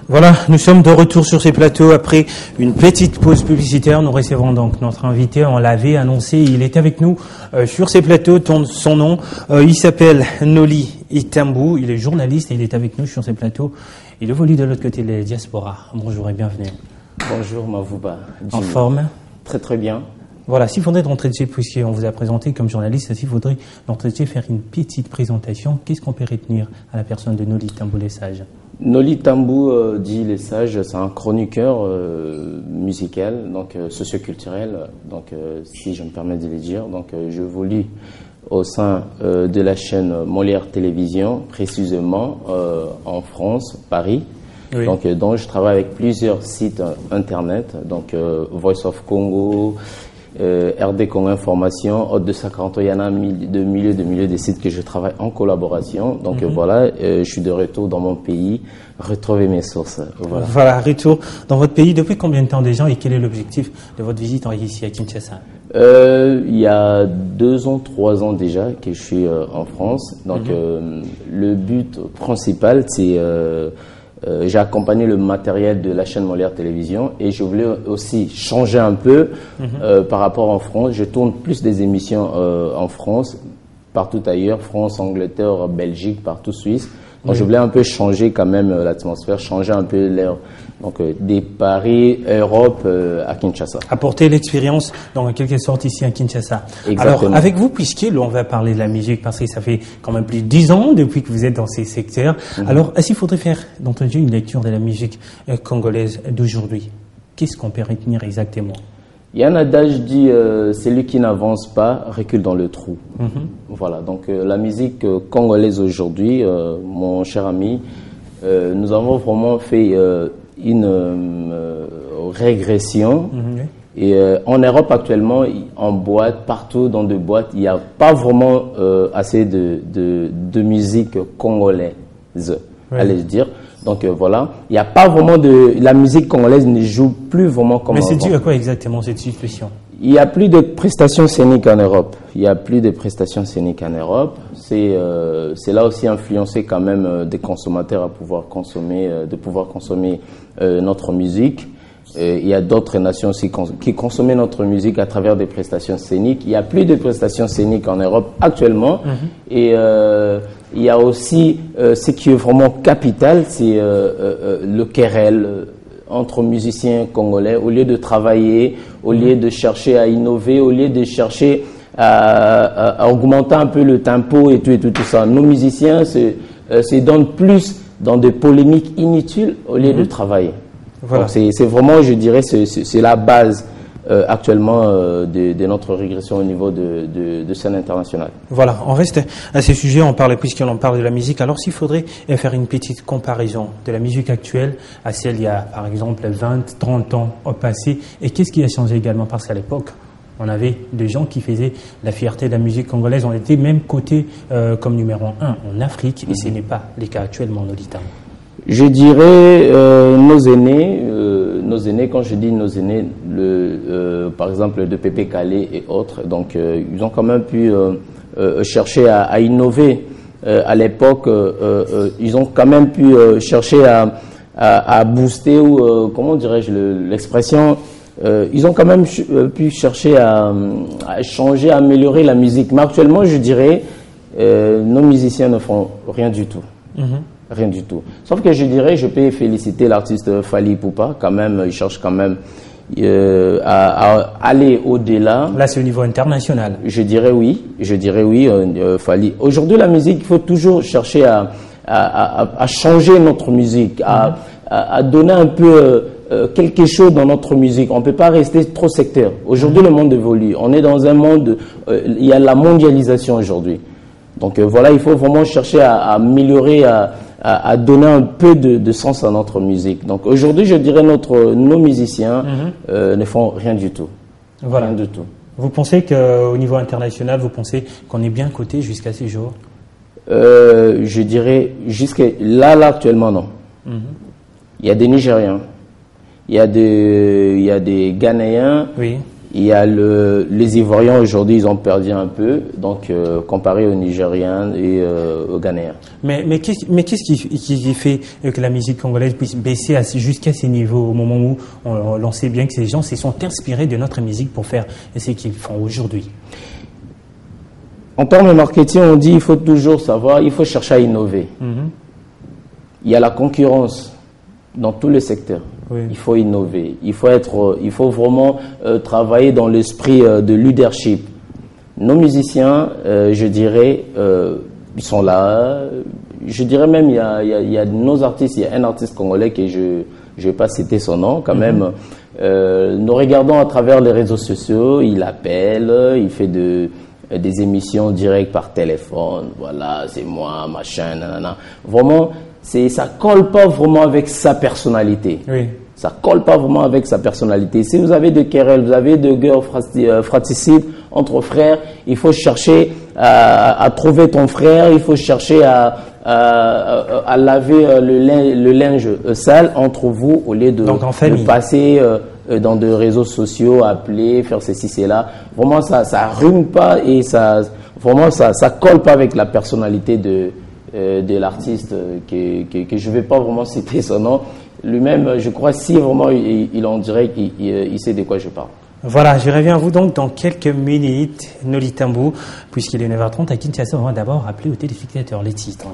Voilà, nous sommes de retour sur ces plateaux après une petite pause publicitaire. Nous recevons donc notre invité, on l'avait annoncé, il est avec nous sur ces plateaux. Son nom, il s'appelle Noli Itambou, il est journaliste et il est avec nous sur ces plateaux. Il évolue de l'autre côté de la diaspora. Bonjour et bienvenue. Bonjour Mavouba. En forme? Très très bien. Voilà, s'il faudrait d'entrée de jeu, puisqu'on vous a présenté comme journaliste, s'il faudrait d'entrée de jeu faire une petite présentation, qu'est-ce qu'on peut retenir à la personne de Noli Itambou les Sages? Noli Itambou dit les Sages, c'est un chroniqueur musical, donc socioculturel, donc si je me permets de le dire. Donc j'évolue au sein de la chaîne Molière Télévision, précisément en France, Paris. Oui. Donc je travaille avec plusieurs sites internet, donc Voice of Congo, RD Congo Information, Hôte de Sacramento, il y en a de milliers de sites que je travaille en collaboration. Donc voilà, je suis de retour dans mon pays, retrouver mes sources. Voilà, retour dans votre pays. Depuis combien de temps déjà et quel est l'objectif de votre visite ici à Kinshasa? Il y a 2 ans, 3 ans déjà que je suis en France. Donc le but principal, c'est... j'ai accompagné le matériel de la chaîne Molière Télévision et je voulais aussi changer un peu par rapport en France. Je tourne plus des émissions en France, partout ailleurs, France, Angleterre, Belgique, partout Suisse. Donc je voulais un peu changer quand même l'atmosphère, changer un peu l'air. Donc des Paris, Europe à Kinshasa. Apporter l'expérience dans quelque sorte ici à Kinshasa. Exactement. Alors avec vous, puisqu'on va parler de la musique, parce que ça fait quand même plus de 10 ans depuis que vous êtes dans ces secteurs. Alors est-ce qu'il faudrait faire d'entrée de jeu une lecture de la musique congolaise d'aujourd'hui? Qu'est-ce qu'on peut retenir exactement? Il y a un adage dit celui qui n'avance pas recule dans le trou. Voilà, donc la musique congolaise aujourd'hui, mon cher ami, nous avons vraiment fait une régression. Et en Europe actuellement, en boîte, partout dans des boîtes, il n'y a pas vraiment assez de musique congolaise, allez-je dire. Donc voilà, il n'y a pas vraiment la musique congolaise ne joue plus vraiment comme avant. Mais c'est dû à quoi exactement cette situation? Il n'y a plus de prestations scéniques en Europe. Il n'y a plus de prestations scéniques en Europe. C'est là aussi influencé quand même des consommateurs à pouvoir consommer, notre musique. Il y a d'autres nations aussi qui consomment notre musique à travers des prestations scéniques. Il n'y a plus de prestations scéniques en Europe actuellement. Et il y a aussi ce qui est vraiment capital, c'est le querelle entre musiciens congolais. Au lieu de travailler, au lieu de chercher à innover, au lieu de chercher à augmenter un peu le tempo et tout ça, nos musiciens se donnent plus dans des polémiques inutiles au lieu de travailler. Voilà. C'est vraiment, je dirais, c'est la base actuellement de notre régression au niveau de scène internationale. Voilà, on reste à ces sujets, on parle puisqu'on parle de la musique. Alors s'il faudrait faire une petite comparaison de la musique actuelle à celle il y a par exemple 20, 30 ans au passé, et qu'est-ce qui a changé également? Parce qu'à l'époque, on avait des gens qui faisaient la fierté de la musique congolaise, on était même coté comme numéro 1 en Afrique, et ce n'est pas le cas actuellement en Auditant. Je dirais nos aînés, quand je dis nos aînés, par exemple de Pépé Calé et autres, donc ils ont quand même pu chercher à innover. À l'époque, ils ont quand même pu chercher à booster, ou comment dirais-je l'expression, ils ont quand même pu chercher à changer, à améliorer la musique. Mais actuellement, je dirais, nos musiciens ne font rien du tout. Rien du tout. Sauf que je dirais, je peux féliciter l'artiste Fally Ipupa, quand même, il cherche quand même à aller au-delà. Là, c'est au niveau international. Je dirais oui, Fally. Aujourd'hui, la musique, il faut toujours chercher à changer notre musique, à donner un peu quelque chose dans notre musique. On ne peut pas rester trop sectaire. Aujourd'hui, le monde évolue. On est dans un monde, il y a la mondialisation aujourd'hui. Donc voilà, il faut vraiment chercher à améliorer, à donner un peu de sens à notre musique. Donc aujourd'hui, je dirais nos musiciens ne font rien du tout. Voilà. Rien du tout. Vous pensez qu'au niveau international, vous pensez qu'on est bien coté jusqu'à ces jours? Je dirais jusqu'à là actuellement non. Il y a des Nigériens, il y a des Ghanéens, oui. Il y a les Ivoiriens aujourd'hui, ils ont perdu un peu, donc comparé aux Nigériens et aux Ghanéens. Mais qu'est-ce qui fait que la musique congolaise puisse baisser jusqu'à ces niveaux au moment où on sait bien que ces gens se sont inspirés de notre musique pour faire ce qu'ils font aujourd'hui? En termes de marketing, on dit il faut toujours savoir, il faut chercher à innover. Il y a la concurrence dans tous les secteurs. Oui. Il faut innover. Il faut vraiment travailler dans l'esprit de leadership. Nos musiciens, je dirais, ils sont là. Je dirais même, il y a nos artistes. Il y a un artiste congolais que je vais pas citer son nom quand même. Nous regardons à travers les réseaux sociaux. Il appelle, il fait des émissions directes par téléphone. Voilà, c'est moi, machin, nanana. Vraiment. Ça colle pas vraiment avec sa personnalité. Oui. Ça colle pas vraiment avec sa personnalité. Si vous avez de querelles, vous avez de guerres fratricides entre frères, il faut chercher à trouver ton frère, il faut chercher à laver le linge sale entre vous au lieu de passer dans des réseaux sociaux, appeler, faire ceci, cela. Vraiment, ça rime pas et ça colle pas avec la personnalité de l'artiste que je ne vais pas vraiment citer son nom. Lui-même, je crois, si vraiment il en dirait qu'il sait de quoi je parle. Voilà, je reviens à vous donc dans quelques minutes, Noli Tambou, puisqu'il est 9h30 à Kinshasa. On va d'abord rappeler aux téléspectateurs les titres.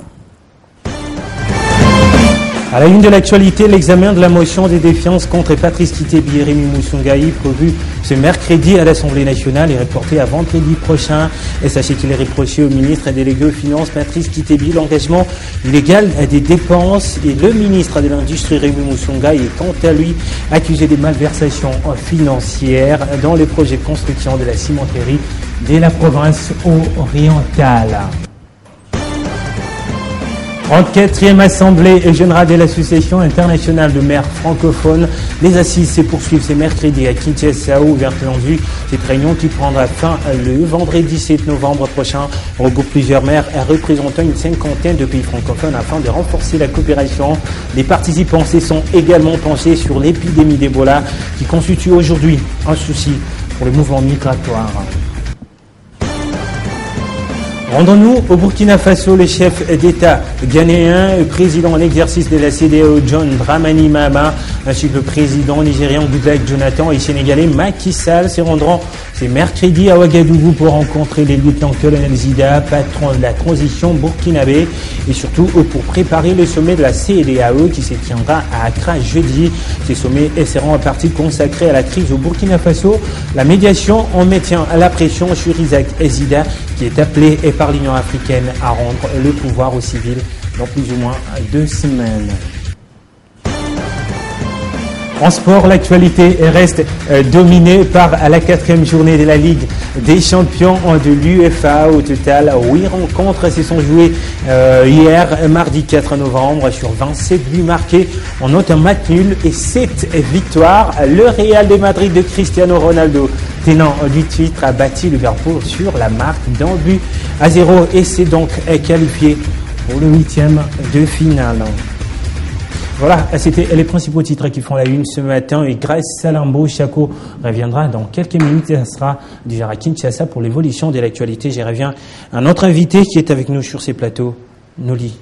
À la une de l'actualité, l'examen de la motion de défiance contre Patrice Kitebi et Rémy Moussoungaï prévu ce mercredi à l'Assemblée nationale est reporté à vendredi prochain. Et sachez qu'il est reproché au ministre délégué aux Finances Patrice Kitebi l'engagement illégal des dépenses et le ministre de l'Industrie Rémy Moussoungaï est quant à lui accusé de malversations financières dans les projets de construction de la cimenterie de la province orientale. 34e Assemblée générale de l'Association internationale de maires francophones. Les assises se poursuivent ce mercridi à Kinshasa, ouverture en vue. Cette réunion qui prendra fin le vendredi 7 novembre prochain regroupe plusieurs maires représentant une cinquantaine de pays francophones afin de renforcer la coopération. Les participants se sont également penchés sur l'épidémie d'Ebola qui constitue aujourd'hui un souci pour le mouvement migratoire. Rendons-nous au Burkina Faso. Le chef d'État ghanéen et président en exercice de la CEDEAO, John Dramani Mahama, ainsi que le président nigérian Goodluck Jonathan et sénégalais Macky Sall se rendront ce mercredi à Ouagadougou pour rencontrer les lieutenants-colonels Zida, patron de la transition burkinabé, et surtout pour préparer le sommet de la CEDEAO qui se tiendra à Accra jeudi. Ces sommets seront en partie consacrés à la crise au Burkina Faso. La médiation en maintient la pression sur Isaac Zida qui est appelé par l'Union africaine à rendre le pouvoir aux civils dans plus ou moins 2 semaines. En sport, l'actualité reste dominée par la 4e journée de la Ligue des champions de l'UEFA. Au total, 8 rencontres se sont jouées hier, mardi 4 novembre, sur 27 buts marqués. On note un match nul et 7 victoires. Le Real de Madrid de Cristiano Ronaldo, tenant du titre, a battu le Liverpool sur la marque d'1-0 et s'est donc qualifié pour le 8e de finale. Voilà, c'était les principaux titres qui font la une ce matin. Et Grace Salambo Chako reviendra dans quelques minutes. Ça sera déjà à Kinshasa pour l'évolution de l'actualité. Je reviens à notre invité qui est avec nous sur ces plateaux, Noli.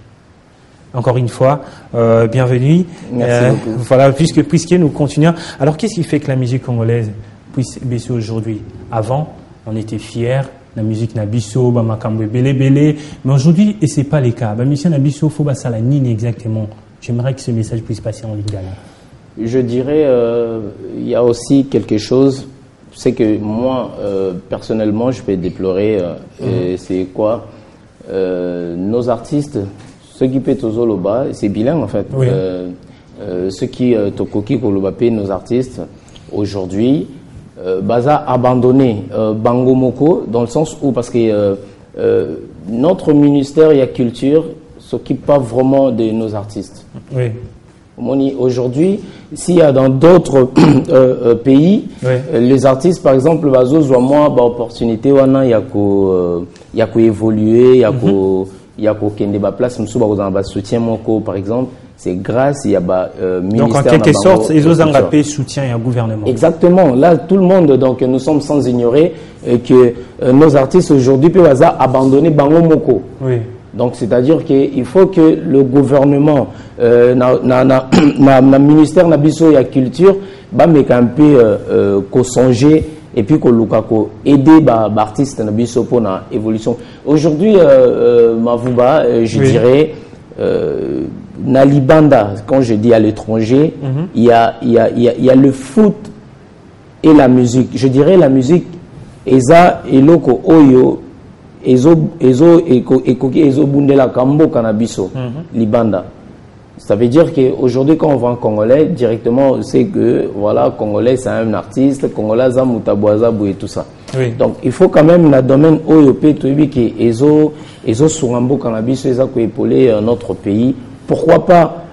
Encore une fois, bienvenue. Merci beaucoup. Voilà, puisque nous continuons. Alors, qu'est-ce qui fait que la musique congolaise puisse baisser aujourd'hui? Avant, on était fiers. La musique Nabiso, Bamakambo, Bélé, mais aujourd'hui, et c'est pas le cas. La musique Nabiso, faut ça la nine exactement. J'aimerais que ce message puisse passer en ligne. Je dirais, il y a aussi quelque chose, c'est que moi, personnellement, je vais déplorer, c'est quoi nos artistes, ceux qui paient aux Oloba, c'est bilingue en fait, oui. Ceux qui Tokoki Kolobapé, nos artistes, aujourd'hui, Baza abandonné Bangomoko, dans le sens où, parce que notre ministère, il y a culture, s'occupe pas vraiment de nos artistes. Oui. Aujourd'hui, s'il y a dans d'autres pays, oui. Les artistes, par exemple, bazo soit moins opportunité, il y a qu'à évoluer, il y a qu'à kende ba place, m'sou ba soutien moko, par exemple. c'est grâce il y a ministère. Donc en quelque sorte, ils ont un soutien et un gouvernement. Exactement. Là, tout le monde, donc nous sommes sans ignorer que nos artistes aujourd'hui peuvent abandonner Bango Moko. Oui. Donc c'est-à-dire qu'il faut que le gouvernement, le ministère de la culture, mais un peu qu'on songe et puis qu'on aider les artistes pour l'évolution. Aujourd'hui, Mavouba, je dirais, Nalibanda, quand je dis à l'étranger, il y a le foot et la musique. Je dirais la musique, Eza et Loko Oyo, Ezo Bundela Kambo Kanabiso, Libanda. Ça veut dire qu'aujourd'hui, quand on voit un Congolais, directement, on sait que, voilà, Congolais, c'est un artiste, Congolais, Zamutaboazabou et tout ça. Oui. Donc, il faut quand même, dans le domaine OYOP, que Ezo Surambo Kanabiso, Ezo épauler notre pays. Pourquoi pas,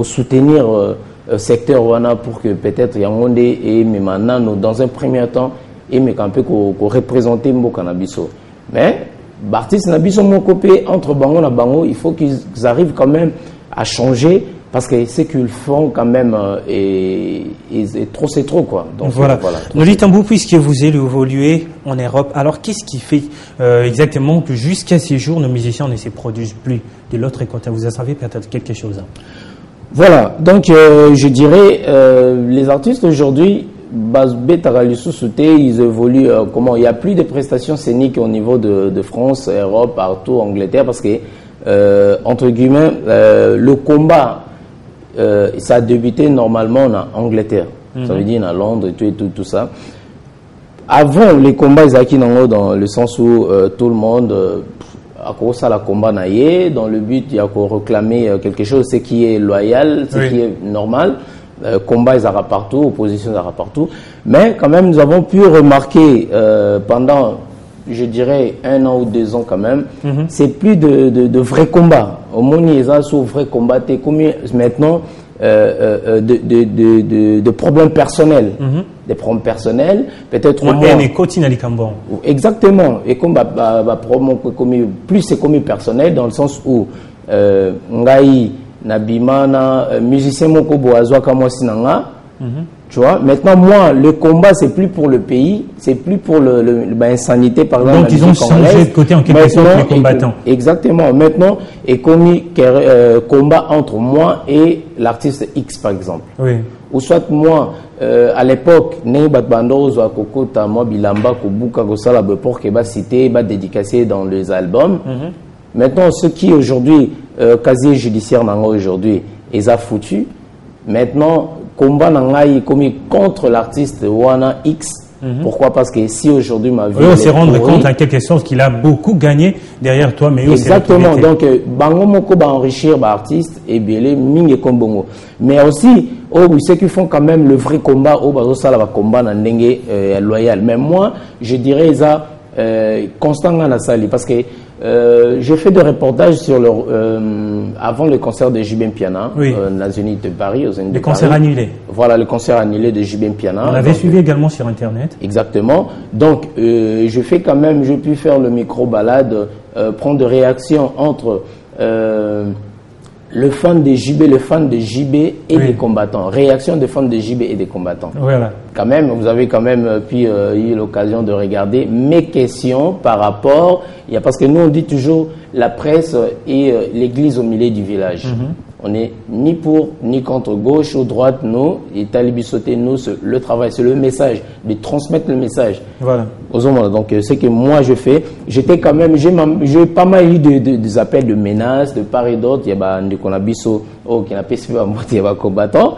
soutenir le secteur Wana pour que peut-être Yangonde et maintenant, dans un premier temps, et mais un peu représenter Mbo Kanabiso. Mais, l'artiste Nabiso Mokopé, entre Bango et Bango, il faut qu'ils arrivent quand même à changer parce que c'est qu'ils font quand même c'est trop quoi. Donc voilà. Noli Tambou, puisque vous évoluez en Europe, alors qu'est-ce qui fait exactement que jusqu'à ces jours nos musiciens ne se produisent plus de l'autre côté? Vous en savez peut-être quelque chose. Voilà. Donc je dirais les artistes aujourd'hui, ils évoluent comment? Il n'y a plus de prestations scéniques au niveau de France, Europe, partout, Angleterre, parce que, entre guillemets, le combat, ça a débuté normalement en Angleterre. Ça veut dire à Londres et tout ça. Avant, les combats, ils acquis dans le sens où tout le monde, à cause de la combat naïe, dans le but, il y a qu'à réclamer quelque chose, ce qui est loyal, ce qui est normal. Combat, ils aura partout, opposition, ils aura partout. Mais quand même, nous avons pu remarquer pendant, je dirais, 1 an ou 2 ans quand même, c'est plus de vrais combats. Au moins, ils ont vrai combat, maintenant, de problèmes personnels. Des problèmes personnels, peut-être au moins. Exactement. Et comme plus c'est comme personnel, dans le sens où, Ngaï, Nabimana, musicien Moko Boazwa Kamosinanga, tu vois. Maintenant, moi, le combat, c'est plus pour le pays, c'est plus pour l'insanité, par exemple. Donc, ils ont changé de côté en quelque sorte les combattants. Exactement. Maintenant, et comme combat entre moi et l'artiste X, par exemple. Oui. Ou soit moi, à l'époque, Neybat Bandozo, Kokota, moi, Bilamba, Kobuka, Gosala, pour que cité, dédicacé dans les albums. Maintenant, ceux qui aujourd'hui, casier judiciaire aujourd'hui, ils ont foutu. Maintenant, combat nangaï commis contre l'artiste Wana X. Pourquoi? Parce que si aujourd'hui ma vie. On s'est rendre compte en quelque sorte qu'il a beaucoup gagné derrière toi, mais aussi. Exactement. Donc, Bango Moko va enrichir l'artiste et bien les Ming Kombongo. Mais aussi, ceux qui font quand même le vrai combat, ça va combat dans Nengue loyal. Mais moi, je dirais ça constant dans sali parce que j'ai fait des reportages sur avant le concert de JB Piana dans les Unis de Paris, aux Unis le concert annulé. Voilà, le concert annulé de JB Piana. On l'avait suivi également sur Internet. Exactement. Donc, je fais quand même, j'ai pu faire le micro-balade, prendre des réactions entre le fan de JB, et des combattants. Réaction des fans de JB et des combattants. Voilà. Quand même, vous avez quand même eu l'occasion de regarder mes questions par rapport, parce que nous on dit toujours la presse et l'église au milieu du village. On n'est ni pour ni contre, gauche ou droite, nous, et Talibisoté, nous, le travail, c'est le message, de transmettre le message. Voilà. Donc, ce que moi je fais, j'étais quand même, j'ai pas mal eu des appels de menaces de part et d'autre. Il y a des Konabiso, qui n'a pas suivi un combattant.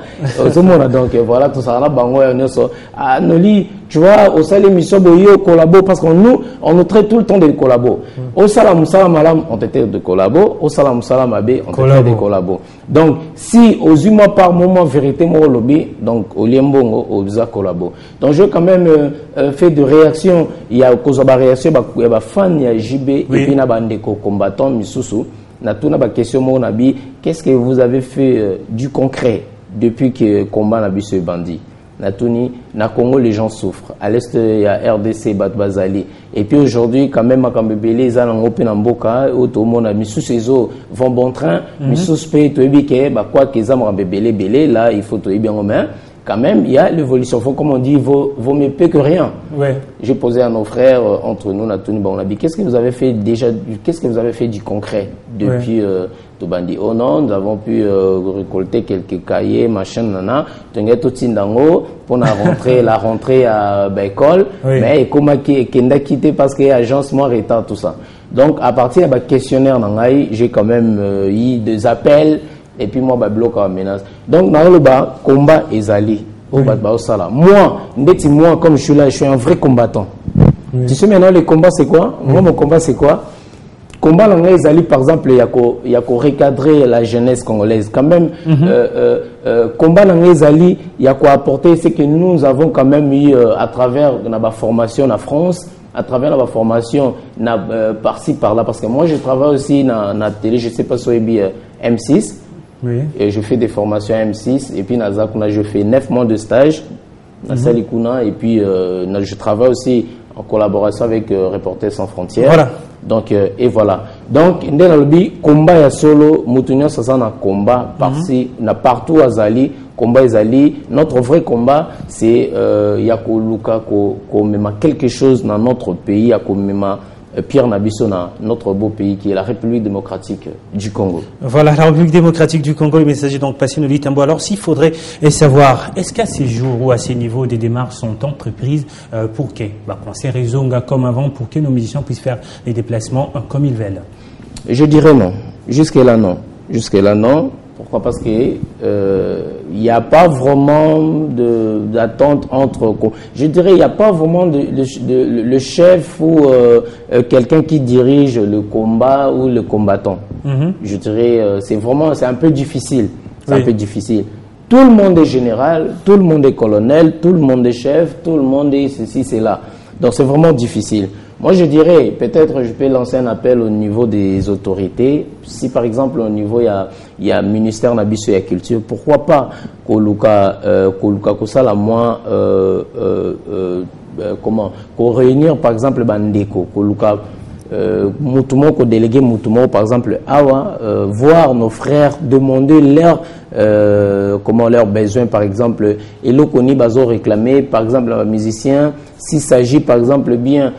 Donc, voilà, tout ça, là, Noli, tu vois, au sein de l'émission, on collabore parce qu'on nous traite tout le temps de collabos. Au salam malam, on traite de collabos. Au salam abé, on traite de collabos. Donc, si aux humains par moment, vérité, mon lobby, donc, au liembongo, au visa collabo. Donc, j'ai quand même fait de réactions. Il y a cause de réaction, il y a fan, il y a JB, et puis il y a des combattants, Misusu. Na tout na question mon abi, qu'est-ce que vous avez fait du concret depuis que combat n'a se bandit? Natuni, na Congo, les gens souffrent. À l'est, il y a RDC, Bazali. Et puis aujourd'hui, quand même, à Kambébélé, ils ont un peu Mboka, Otomo, Missous, ces eaux vont bon train, Missous, Pé, Toébike, quoi qu'ils ont Bébélé, là, il faut Toébien en main. Quand même, il y a l'évolution. Comme on dit, vaut mieux peu que rien. Ouais. J'ai posé à nos frères, entre nous, Natuni, on a dit, qu'est-ce que vous avez fait déjà, qu'est-ce que vous avez fait du concret depuis Tobandi? Oh non, nous avons pu récolter quelques cahiers, machin, nana, tenir tout tindango, pour la rentrée à l'école, mais comment Kenda quitté parce qu'il y a agence moins retard, tout ça. Donc, à partir d'un questionnaire, j'ai quand même eu des appels. Et puis moi, je bloque la menace. Donc, dans le bas, combat est allé. Moi, comme je suis là, je suis un vrai combattant. Tu sais maintenant, le combat, c'est quoi? Moi, mon combat, c'est quoi? Combat, est allé, par exemple, il y a qu'à recadrer la jeunesse congolaise. Quand même, combat, est allé, il y a qu'à apporter ce que nous avons quand même eu à travers la formation en France, à travers la formation par-ci, par-là. Parce que moi, je travaille aussi dans la télé, je ne sais pas si M6. Oui. Et je fais des formations à M6 et puis je fais 9 mois de stage à Salikuna et puis je travaille aussi en collaboration avec Reporters sans frontières. Voilà. Donc et voilà. Donc combat ya solo mutunyo sasa na combat par-ci na partout à Zali combat Zali. Notre vrai combat c'est yako luka ko mema quelque chose dans notre pays yako mema Pierre Nabissona, notre beau pays qui est la République démocratique du Congo. Voilà, la République démocratique du Congo, le message est donc passé, nous dit Tambo. Alors, s'il faudrait savoir, est-ce qu'à ces jours ou à ces niveaux, des démarches sont entreprises pour que, ces réseaux comme avant, pour que nos musiciens puissent faire les déplacements comme ils veulent? Je dirais non. Jusque-là, non. Jusque-là, non. Pourquoi? Parce que il n'y a pas vraiment d'attente entre... Je dirais il n'y a pas vraiment le chef ou quelqu'un qui dirige le combat ou le combattant. Je dirais c'est un peu difficile. C'est un peu difficile. Tout le monde est général, tout le monde est colonel, tout le monde est chef, tout le monde est ceci, c'est là. Donc c'est vraiment difficile. Moi, je dirais, peut-être, je peux lancer un appel au niveau des autorités. Si, par exemple, au niveau, il y a ministère Nabiso et la culture, pourquoi pas Koluka Kosala moins, qu'on réunir, par exemple, Bandeko, Koluka, Moutumo, qu'on délégué Moutumo, par exemple, Awa, voir nos frères, demander leurs besoins, par exemple, et l'Okoni Bazo réclamer, par exemple, un musicien, s'il s'agit, par exemple, bien,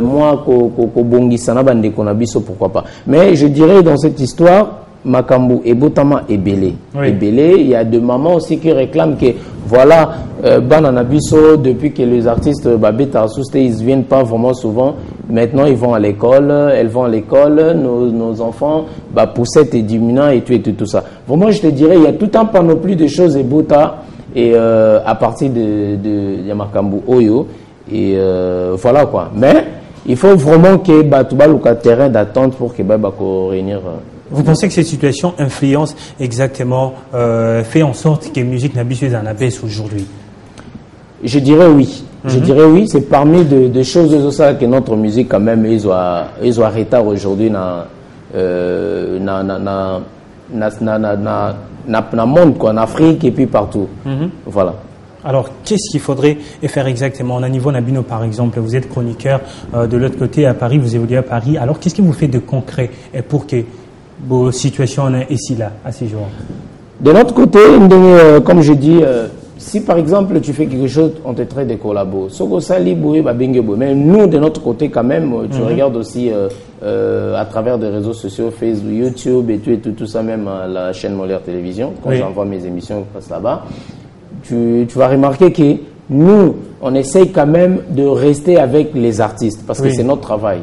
moi, pourquoi pas. Mais je dirais dans cette histoire, Makambu et Botama et Belé. Oui. Et Belé, il y a des mamans aussi qui réclament que voilà, Bananabiso, depuis que les artistes Babeta Sousté, ils ne viennent pas vraiment souvent. Maintenant, ils vont à l'école, elles vont à l'école, nos enfants, poussette et diminuant et tout ça. Vraiment, je te dirais, il y a tout un panoplie de choses et Bota et à partir de Yamakambu Oyo. Et voilà quoi. Mais il faut vraiment que Batouba le terrain d'attente pour que Babako réunir. Vous pensez que cette situation influence exactement, fait en sorte que la musique Nabissuez en abaisse aujourd'hui? Je dirais oui. Je dirais oui. C'est parmi des choses de ça que notre musique quand même ils ont retard aujourd'hui dans monde quoi, en Afrique et puis partout. Voilà. Alors, qu'est-ce qu'il faudrait faire exactement? On a niveau Nabino, par exemple, vous êtes chroniqueur de l'autre côté à Paris, vous évoluez à Paris. Alors, qu'est-ce que vous faites de concret pour que vos situations soient ici, là, à ces jours? De notre côté, comme je dis, si par exemple tu fais quelque chose, on te traite de collabo. Mais nous, de notre côté, quand même, tu regardes aussi à travers des réseaux sociaux, Facebook, YouTube et tout ça, même la chaîne Molière Télévision, quand j'envoie mes émissions, je passe là-bas. Tu vas remarquer que nous, on essaye quand même de rester avec les artistes parce que c'est notre travail.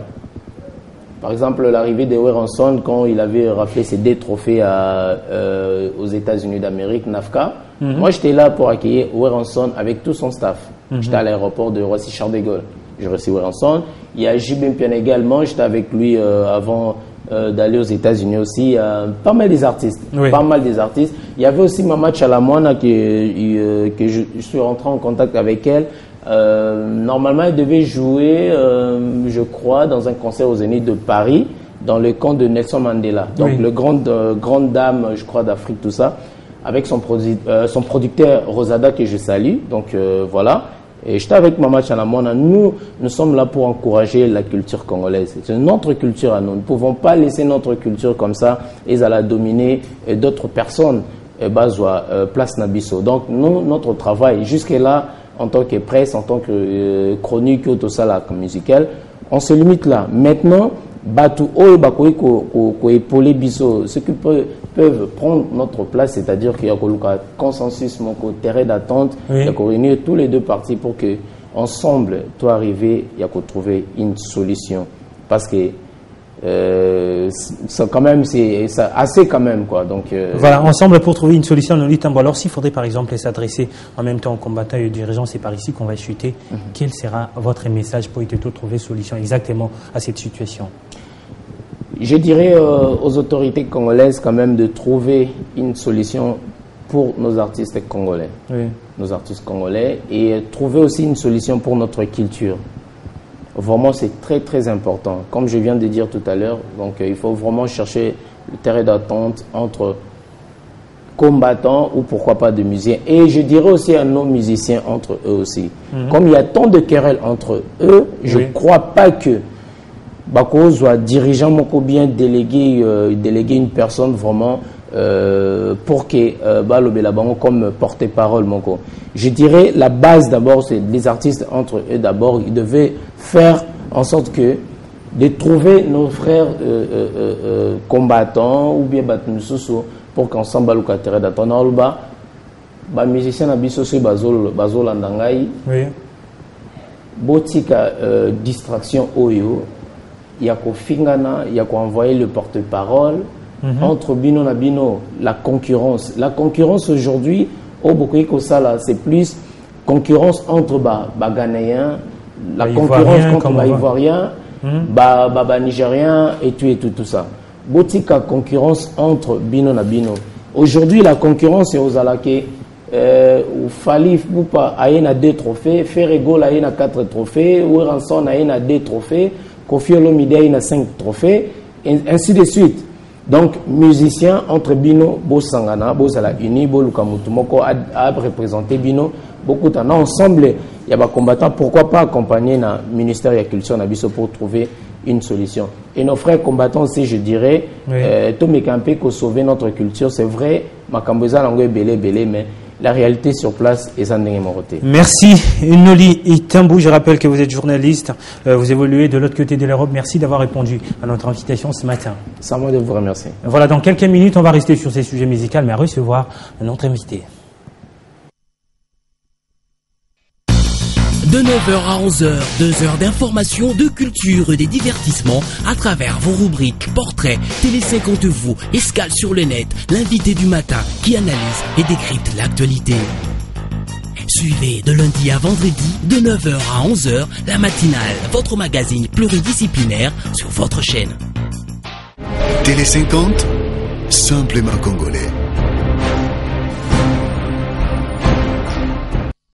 Par exemple, l'arrivée de Werenson, quand il avait raflé ses 2 trophées aux États-Unis d'Amérique, NAFCA, moi j'étais là pour accueillir Werenson avec tout son staff. J'étais à l'aéroport de Roissy-Charles de Gaulle. J'ai reçu Werenson. Il y a J.B. Mpiana également, j'étais avec lui avant d'aller aux États-Unis aussi. Pas mal des artistes. Pas mal des artistes. Il y avait aussi Mama Chalamwana que je suis rentré en contact avec elle. Normalement, elle devait jouer, je crois, dans un concert aux Zénith de Paris, dans le camp de Nelson Mandela. Donc, le grande dame, je crois, d'Afrique, tout ça. Donc, elle devait jouer. Mais je dirais, il y a tout un panoplie de choses et Bota. Et à partir de avec son producteur Rosada que je salue. Donc voilà. Et j'étais avec Mama Chanamona. Nous sommes là pour encourager la culture congolaise. C'est notre culture à nous. Nous ne pouvons pas laisser notre culture comme ça et ça la dominer d'autres personnes. Place Nabiso. Donc nous, notre travail jusque-là, en tant que presse, en tant que chronique ou tout ça là, musical, on se limite là. Maintenant, ceux qui peuvent prendre notre place, c'est-à-dire qu'il y a un consensus, mon terrain d'attente, il y a qu'à réunir tous les deux parties pour que ensemble, toi arriver, il y a qu'à trouver une solution. Parce que ça quand même, c'est assez quand même quoi. Donc voilà, ensemble pour trouver une solution. Alors s'il faudrait par exemple s'adresser en même temps aux combattants et aux dirigeants, c'est par ici qu'on va chuter. Quel sera votre message pour trouver solution exactement à cette situation? Je dirais aux autorités congolaises quand même de trouver une solution pour nos artistes congolais, nos artistes congolais, et trouver aussi une solution pour notre culture. Vraiment, c'est très très important. Comme je viens de dire tout à l'heure, donc il faut vraiment chercher le terrain d'attente entre combattants ou pourquoi pas de musiciens. Et je dirais aussi à nos musiciens entre eux aussi. Comme il y a tant de querelles entre eux, je ne crois pas que Bako soit dirigeant ou bien déléguer une personne vraiment pour que Balobelabango comme porte-parole. Je dirais la base d'abord, c'est les artistes entre eux d'abord. Ils devaient faire en sorte que de trouver nos frères combattants ou bien Batnususu pour qu'ensemble Balukatere d'attendre ba musicien abisso sur bazol andangai. Botika distraction oyo. Il y a qu'au fingana, il y a qu'à envoyer le porte-parole entre Bino et Bino, la concurrence. La concurrence aujourd'hui, au Bokoïko Sala, c'est plus concurrence entre Ghanéens, la concurrence contre Ivoiriens, Nigériens et tout ça. Botika concurrence entre Bino et Bino. Aujourd'hui, la concurrence est aux Alaké. Falif Boupa a 2 trophées, Ferrego a 4 trophées, Ouranson a 2 trophées. Kofi Olomide a 5 trophées, et ainsi de suite. Donc, musiciens entre Bino, Bosangana, Bosala Uni, Bolukamutumoko a représenté Bino. Beaucoup de temps ensemble, il y a des combattants. Pourquoi pas accompagner le ministère de la Culture pour trouver une solution. Et nos frères combattants aussi, je dirais, tout Mekampe pour sauver notre culture, c'est vrai, Makambeza Langue belé, mais la réalité sur place est en moroté. Merci Noli Itambou, je rappelle que vous êtes journaliste, vous évoluez de l'autre côté de l'Europe. Merci d'avoir répondu à notre invitation ce matin. C'est à moi de vous remercier. Voilà, dans quelques minutes, on va rester sur ces sujets musicaux, mais à recevoir notre invité. De 9h à 11h, 2 heures d'information, de culture et des divertissements à travers vos rubriques, portraits, Télé 50 vous, escale sur le net, l'invité du matin qui analyse et décrypte l'actualité. Suivez de lundi à vendredi, de 9h à 11h, la matinale, votre magazine pluridisciplinaire sur votre chaîne. Télé 50, simplement congolais.